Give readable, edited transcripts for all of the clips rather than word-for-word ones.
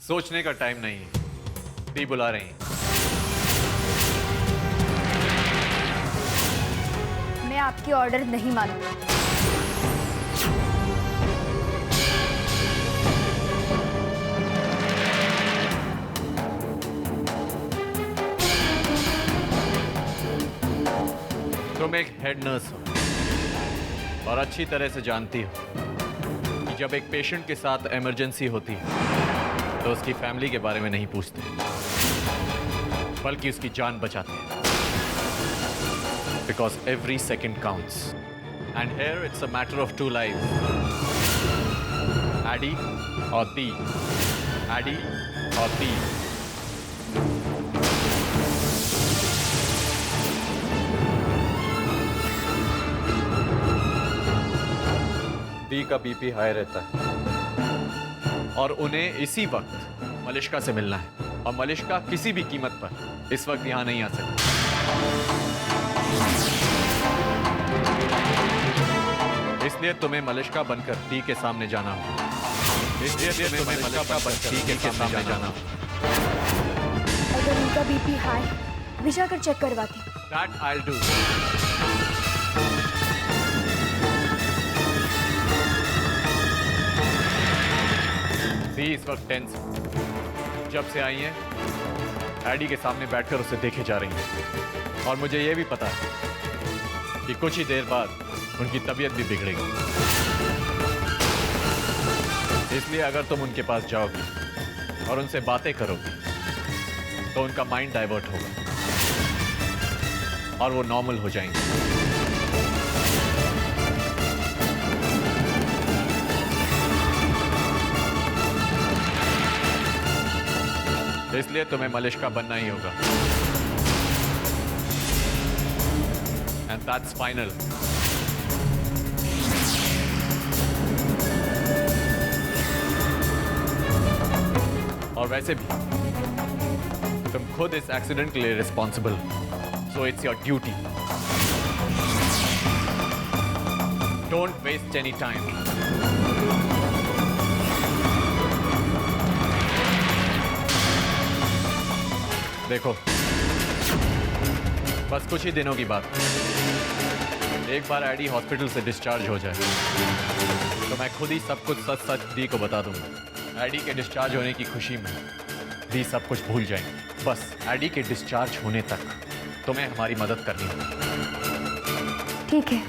सोचने का टाइम नहीं है। दी बुला रही हैं। मैं आपकी ऑर्डर नहीं मानूंगी। तुम एक हेड नर्स हो और अच्छी तरह से जानती हो कि जब एक पेशेंट के साथ इमरजेंसी होती है तो उसकी फैमिली के बारे में नहीं पूछते, बल्कि उसकी जान बचाते हैं। Because every second counts. And here it's a matter of two lives. Addy or Dee. Addy or Dee. दी का बीपी हाई रहता है और उन्हें इसी वक्त मलिश्का से मिलना है, और मलिश्का किसी भी कीमत पर इस वक्त यहां नहीं आ सकती। इसलिए तुम्हें मलिश्का बनकर दी के सामने जाना होगा। इसलिए तुम्हें मलिश्का बनकर दी के सामने जाना होगा। अगर उनका बीपी हाई, मैं जाकर चेक करवाती हूँ। That I'll do. दी इस वक्त टेंस जब से आई हैं, एडी के सामने बैठकर उसे देखे जा रही हैं, और मुझे यह भी पता है कि कुछ ही देर बाद उनकी तबीयत भी बिगड़ेगी। इसलिए अगर तुम उनके पास जाओगी और उनसे बातें करोगी तो उनका माइंड डाइवर्ट होगा और वो नॉर्मल हो जाएंगे। इसलिए तुम्हें मलिश्का बनना ही होगा। And that's final. और वैसे भी तुम खुद इस एक्सीडेंट के लिए responsible, so it's your duty. Don't waste any time. देखो, बस कुछ ही दिनों की बात। एक बार एडी हॉस्पिटल से डिस्चार्ज हो जाए तो मैं खुद ही सब कुछ सच सच दी को बता दूंगा। एडी के डिस्चार्ज होने की खुशी में दी सब कुछ भूल जाएंगे। बस एडी के डिस्चार्ज होने तक तुम्हें हमारी मदद करनी होगी। ठीक है,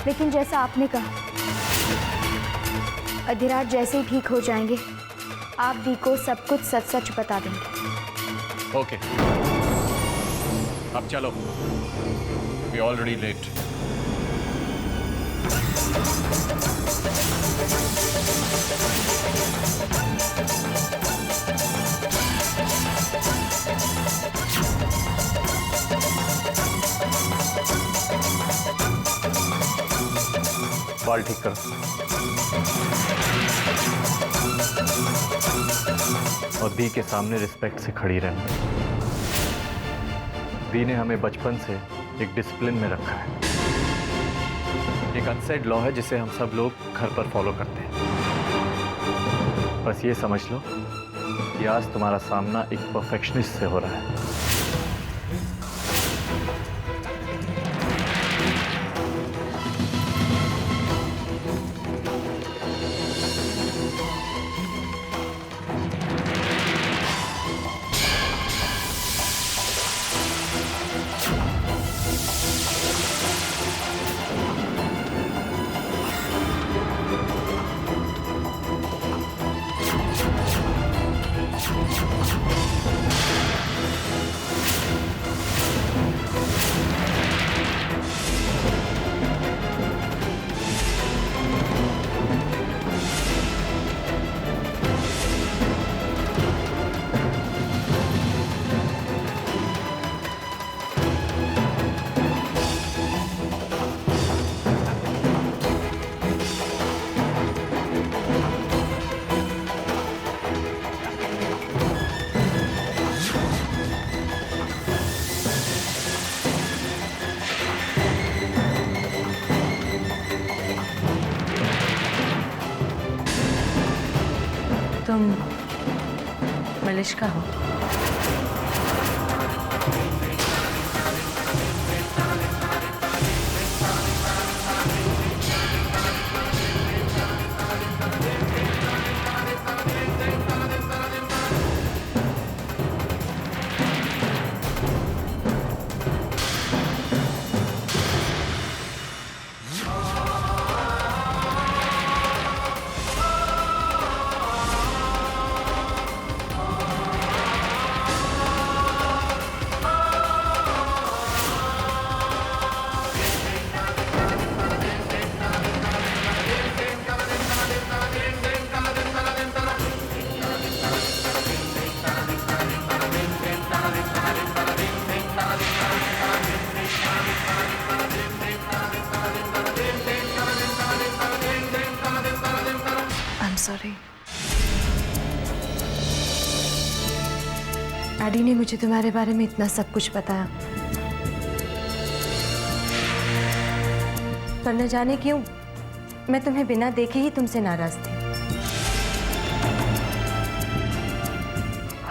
लेकिन जैसा आपने कहा, अधिराज जैसे ही ठीक हो जाएंगे आप दी को सब कुछ सच सच बता देंगे। ओके, अब चलो, वी ऑलरेडी लेट। बाल ठीक करो और दी के सामने रिस्पेक्ट से खड़ी रहना। दी ने हमें बचपन से एक डिसिप्लिन में रखा है। एक अनसेड लॉ है जिसे हम सब लोग घर पर फॉलो करते हैं। बस ये समझ लो कि आज तुम्हारा सामना एक परफेक्शनिस्ट से हो रहा है। तुम मलिश्का हो? सॉरी। एडी ने मुझे तुम्हारे बारे में इतना सब कुछ बताया, पर न जाने क्यों मैं तुम्हें बिना देखे ही तुमसे नाराज थी।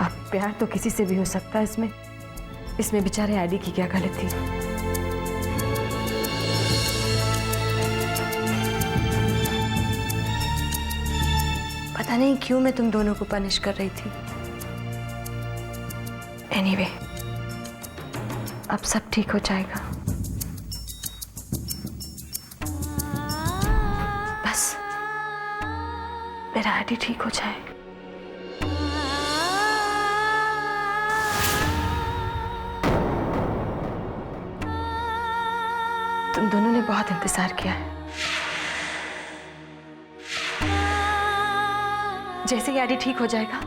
अब प्यार तो किसी से भी हो सकता है, इसमें बेचारे एडी की क्या गलती। पता नहीं क्यों मैं तुम दोनों को पनिश कर रही थी। एनीवे, अब सब ठीक हो जाएगा। बस मेरा एडी ठीक हो जाए। तुम दोनों ने बहुत इंतजार किया है। जैसे ही एडी ठीक हो जाएगा,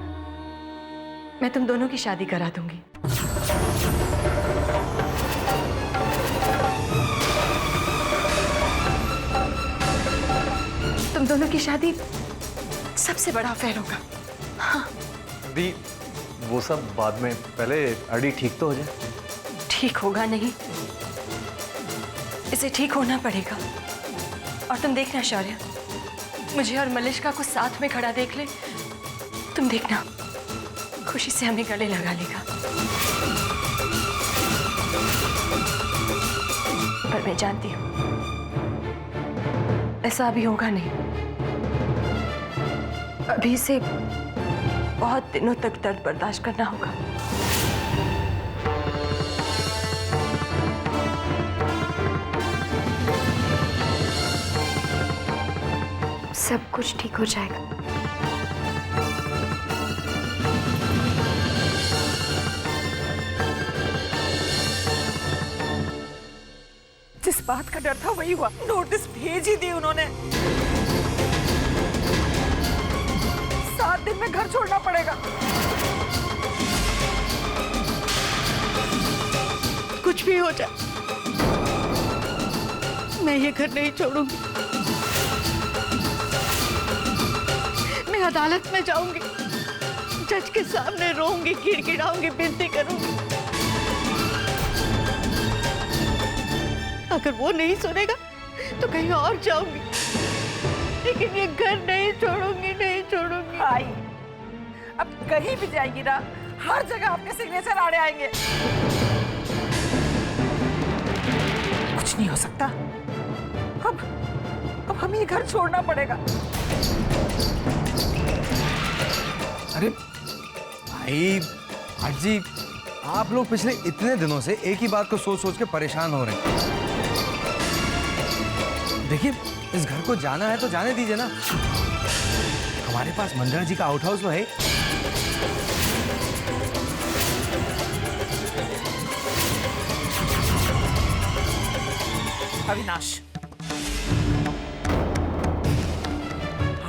मैं तुम दोनों की शादी करा दूंगी। तुम दोनों की शादी सबसे बड़ा अफेयर होगा। हाँ। दी, वो सब बाद में, पहले एडी ठीक तो हो जाए। ठीक होगा नहीं, इसे ठीक होना पड़ेगा। और तुम देखना शौर्य, मुझे और मलिश्का को साथ में खड़ा देख ले, तुम देखना खुशी से हमें गले लगा लेगा। पर मैं जानती हूं ऐसा अभी होगा नहीं। अभी इसे बहुत दिनों तक दर्द बर्दाश्त करना होगा। सब कुछ ठीक हो जाएगा। जिस बात का डर था वही हुआ। नोटिस भेज ही दी उन्होंने। 7 दिन में घर छोड़ना पड़ेगा। कुछ भी हो जाए, मैं ये घर नहीं छोड़ूंगी। मैं अदालत में जाऊंगी, जज के सामने रोऊंगी, गिड़गिड़ाऊंगी, विनती करूंगी। अगर वो नहीं सुनेगा तो कहीं और जाऊंगी, लेकिन ये घर नहीं छोड़ूंगी, नहीं छोड़ूंगी। आई, अब कहीं भी जाएगी ना, हर जगह आपके सिग्नेचर आड़े आएंगे। कुछ नहीं हो सकता। अब हमें ये घर छोड़ना पड़ेगा। अरे भाई, आज जी, आप लोग पिछले इतने दिनों से एक ही बात को सोच सोच के परेशान हो रहे हैं। देखिए, इस घर को जाना है तो जाने दीजिए ना। हमारे पास मंदिरा जी का आउट हाउस तो है। अविनाश,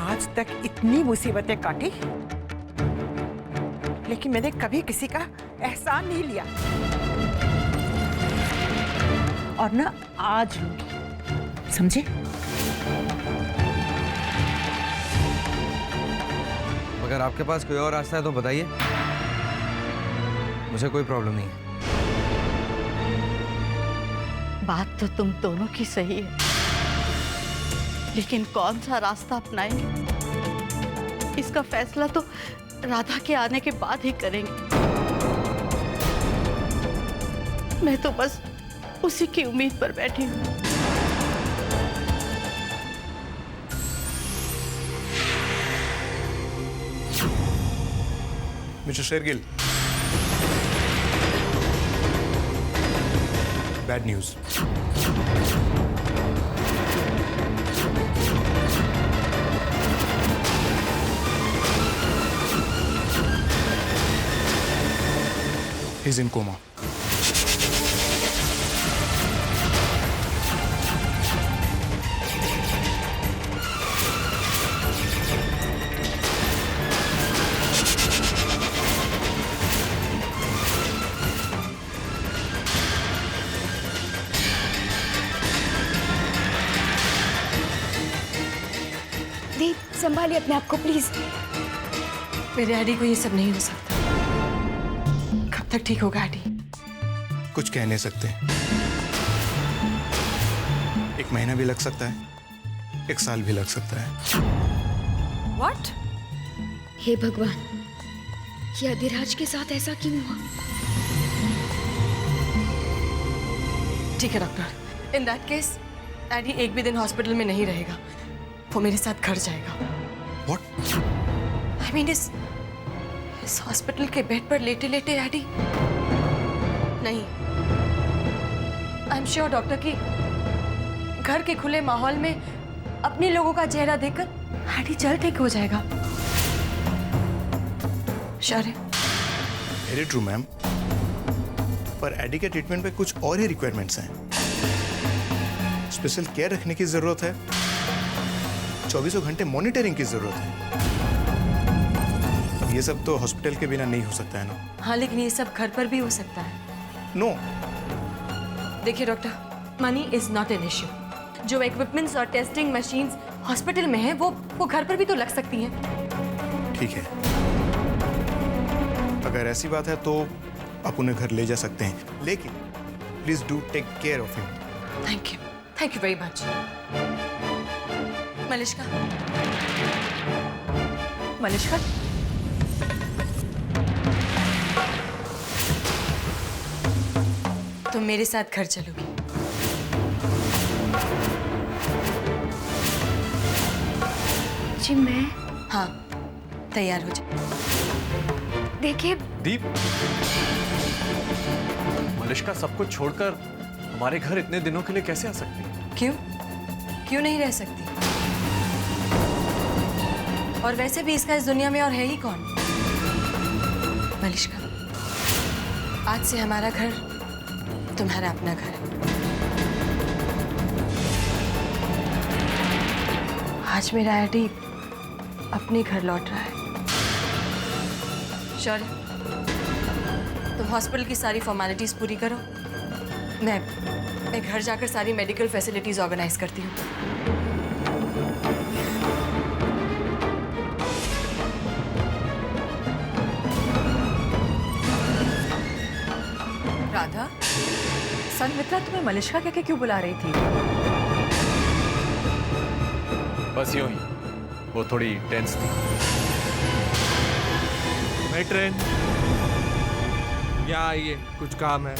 आज तक इतनी मुसीबतें काटी, लेकिन मैंने कभी किसी का एहसान नहीं लिया, और ना आज लूंगी, समझे? अगर आपके पास कोई और रास्ता है तो बताइए, मुझे कोई प्रॉब्लम नहीं है। बात तो तुम दोनों की सही है, लेकिन कौन सा रास्ता अपनाएं इसका फैसला तो राधा के आने के बाद ही करेंगे। मैं तो बस उसी की उम्मीद पर बैठी हूँ। Mister Shergill, bad news. He's in coma. Deep, संभालिए अपने आप को प्लीज। मेरे एडी को ये सब नहीं हो सकता। कब तक ठीक होगा एडी? कुछ कह नहीं सकते। 1 महीना भी लग सकता है, 1 साल भी लग सकता है। What? हे भगवान, ये अधिराज के साथ ऐसा क्यों हुआ? ठीक है doctor, in that case AD एक भी दिन हॉस्पिटल में नहीं रहेगा। वो मेरे साथ घर जाएगा। What? I mean, इस हॉस्पिटल के बेड पर लेटे लेटे एडी नहीं। आई एम श्योर डॉक्टर की घर के खुले माहौल में अपने लोगों का चेहरा देखकर एडी जल्द ठीक हो जाएगा। श्योर है? वेरी ट्रू मैम, पर एडी के ट्रीटमेंट पे कुछ और ही रिक्वायरमेंट्स हैं। स्पेशल केयर रखने की जरूरत है, 24 घंटे मॉनिटरिंग की जरूरत है। ये सब तो हॉस्पिटल के बिना नहीं हो सकता है ना? हाँ, लेकिन ये सब घर पर भी हो सकता है। नो। देखिए doctor, money is not an issue. जो इक्विपमेंट्स और टेस्टिंग मशीन्स हॉस्पिटल में हैं, वो घर पर भी तो लग सकती हैं। ठीक है, अगर ऐसी बात है तो आप उन्हें घर ले जा सकते हैं, लेकिन please do take care of him. Thank you very much. Malishka, Malishka, तुम मेरे साथ घर चलोगी? जी मैं? हाँ, तैयार हो जाओ। देखिए दीप, मलिष्का सब कुछ छोड़कर हमारे घर इतने दिनों के लिए कैसे आ सकती है? क्यों नहीं रह सकती? और वैसे भी इसका इस दुनिया में और है ही कौन? मलिष्का, आज से हमारा घर तुम्हारा अपना घर है। आज मेरा एडी अपने घर लौट रहा है। शौर्य, तुम हॉस्पिटल की सारी फॉर्मेलिटीज पूरी करो। मैं घर जाकर सारी मेडिकल फैसिलिटीज ऑर्गेनाइज करती हूँ। राधा, संमित्रा तुम्हें मलिष्का कहके क्यों बुला रही थी? बस यूं ही, वो थोड़ी टेंस थी। मेट्रेन, यहाँ आइए, कुछ काम है।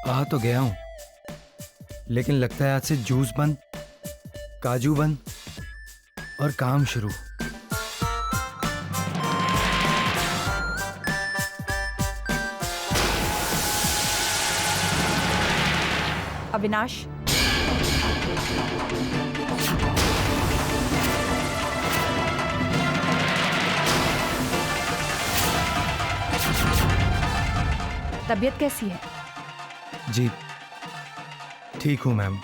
आ तो गया हूं, लेकिन लगता है आज से जूस बंद, काजू बंद और काम शुरू। अविनाश, तबीयत कैसी है? जी ठीक हूँ ma'am.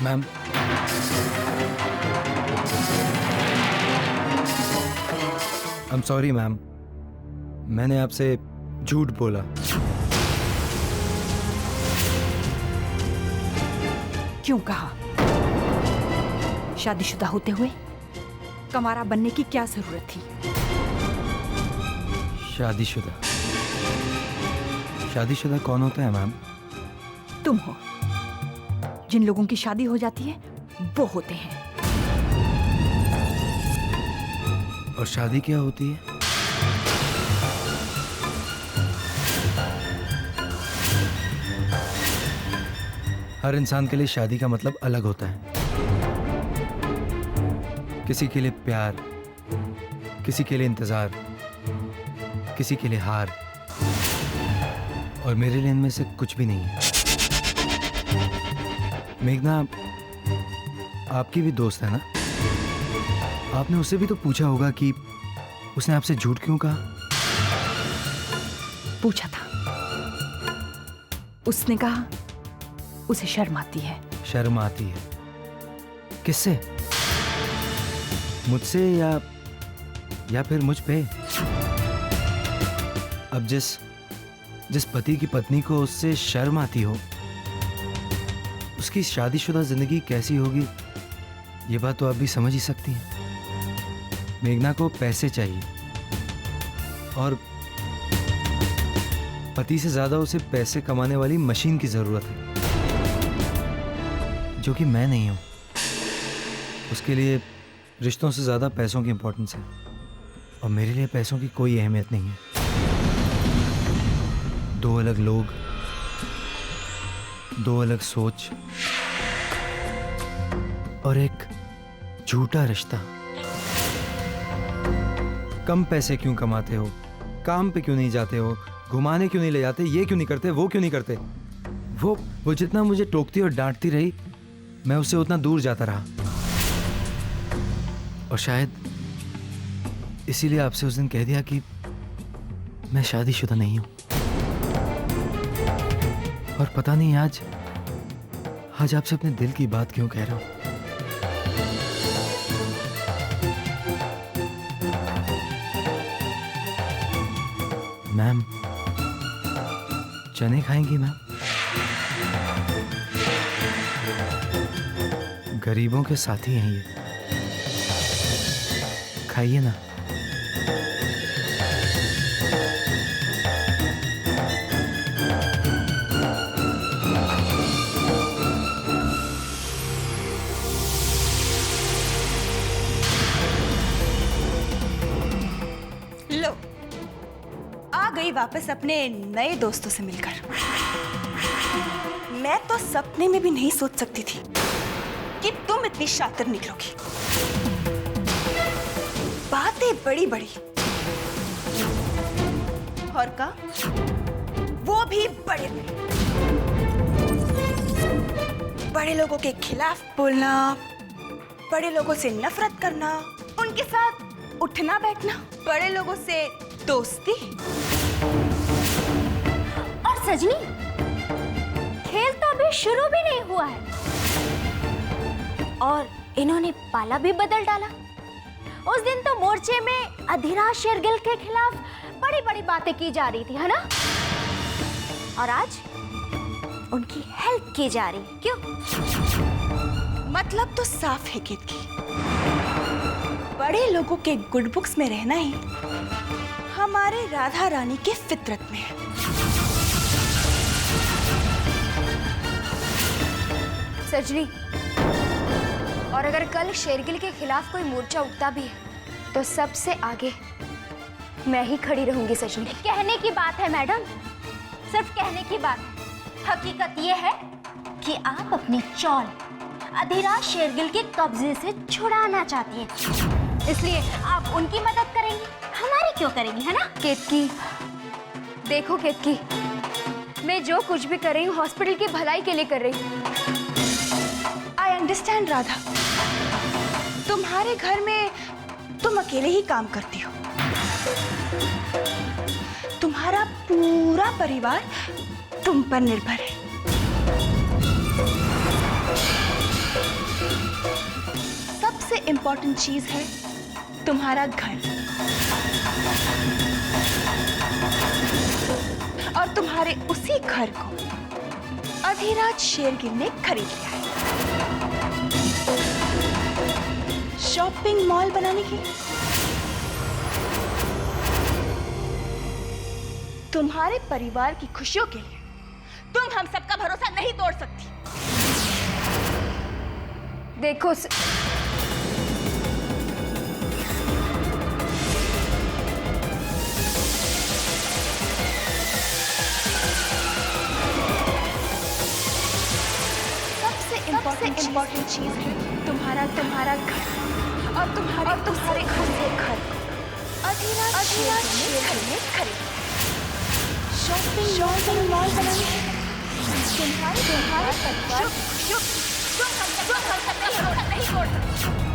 Ma'am I am sorry ma'am, मैंने आपसे झूठ बोला। क्यों कहा? शादीशुदा होते हुए कंवारा बनने की क्या जरूरत थी? शादीशुदा? शादीशुदा कौन होता है मैम? तुम हो। जिन लोगों की शादी हो जाती है वो होते हैं। और शादी क्या होती है? हर इंसान के लिए शादी का मतलब अलग होता है। किसी के लिए प्यार, किसी के लिए इंतजार, किसी के लिए हार, और मेरे लिए इनमें से कुछ भी नहीं है। मेघना आपकी भी दोस्त है ना? आपने उससे भी तो पूछा होगा कि उसने आपसे झूठ क्यों कहा? पूछा था। उसने कहा उसे शर्म आती है। शर्म आती है? किससे? मुझसे या फिर मुझ पे? अब जिस पति की पत्नी को उससे शर्म आती हो, उसकी शादीशुदा जिंदगी कैसी होगी, ये बात तो आप भी समझ ही सकती हैं। मेघना को पैसे चाहिए और पति से ज्यादा उसे पैसे कमाने वाली मशीन की जरूरत है, जो कि मैं नहीं हूं। उसके लिए रिश्तों से ज्यादा पैसों की इंपॉर्टेंस है, और मेरे लिए पैसों की कोई अहमियत नहीं है। दो अलग लोग, दो अलग सोच, और एक झूठा रिश्ता। कम पैसे क्यों कमाते हो? काम पे क्यों नहीं जाते हो? घुमाने क्यों नहीं ले जाते? ये क्यों नहीं करते? वो क्यों नहीं करते? वो जितना मुझे टोकती और डांटती रही, मैं उससे उतना दूर जाता रहा। और शायद इसीलिए आपसे उस दिन कह दिया कि मैं शादीशुदा नहीं हूं। और पता नहीं आज आपसे अपने दिल की बात क्यों कह रहा हूं। मैम, चने खाएंगी मैम? गरीबों के साथी हैं ये, खाइए ना। लो, आ गई वापस अपने नए दोस्तों से मिलकर। मैं तो सपने में भी नहीं सोच सकती थी कि तुम इतनी शातिर निकलोगी। बातें बड़ी बड़ी, और का वो भी बड़े बड़े लोगों के खिलाफ बोलना, बड़े लोगों से नफरत करना, उनके साथ उठना बैठना, बड़े लोगों से दोस्ती। और सजनी, खेल तो अभी शुरू भी नहीं हुआ है और इन्होंने पाला भी बदल डाला। उस दिन तो मोर्चे में अधिराज शेरगिल के खिलाफ बड़ी बड़ी बातें की जा रही थी, है ना? और आज उनकी हेल्प की जा रही है। क्यों? मतलब तो साफ है केतकी, बड़े लोगों के गुड बुक्स में रहना ही हमारे राधा रानी के फितरत में है। सजनी, और अगर कल शेरगिल के खिलाफ कोई मोर्चा उठता भी है तो सबसे आगे मैं ही खड़ी रहूंगी। सजनी, कहने की बात है मैडम, सिर्फ कहने की बात है। हकीकत ये है कि आप अपनी चौल अधिराज शेरगिल के कब्जे से छुड़ाना चाहती हैं, इसलिए आप उनकी मदद करेंगी, हमारी क्यों करेंगी, है ना? केतकी, देखो केतकी, मैं जो कुछ भी कर रही हूँ हॉस्पिटल की भलाई के लिए कर रही हूँ। आई अंडरस्टैंड राधा, तुम्हारे घर में तुम अकेले ही काम करती हो, तुम्हारा पूरा परिवार तुम पर निर्भर है। सबसे इंपॉर्टेंट चीज है तुम्हारा घर, और तुम्हारे उसी घर को अधिराज शेरगिल ने खरीद लिया है शॉपिंग मॉल बनाने के लिए। तुम्हारे परिवार की खुशियों के लिए तुम हम सबका भरोसा नहीं तोड़ सकती। देखो सबसे इम्पोर्टेंट चीज है तुम्हारा घर, और तुम्हारे घर को अधिराज शेरगिल ने खरीद शॉपिंग मॉल बनाने तुम्हारे परिवार तुम हम सबका भरोसा नहीं तोड़ सकते।